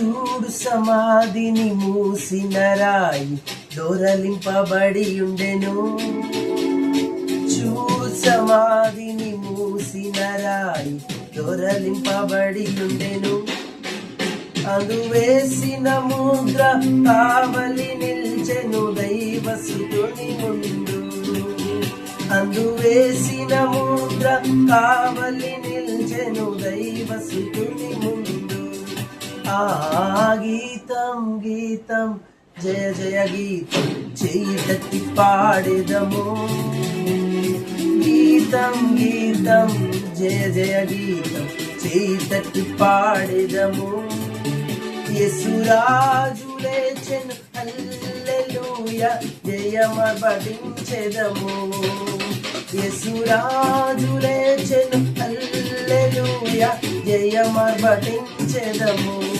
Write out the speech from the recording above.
చూడు సమాధిని మూసిన రాయి దొరలింపబడి ఉండెను. చూడు సమాధిని మూసిన రాయి దొరలింపబడి ఉండెను. అందువేసిన ముద్ర కావలి నిల్చెను దైవసుతుని ముందు. అందువేసిన ముద్ర కావలి నిల్చెను దైవసుతుని ముందు. ఆ గీతం గీతం జయ జయ గీతం చేయి తట్టి పాడెదము. గీతం గీతం జయ జయ గీతం చేయి తట్టి పాడెదము. యేసురాజు లేచెను హల్లెలూయా జయమర్పటించెదము. యేసురాజు లేచెను హల్లెలూయా జయమర్పటించెదము.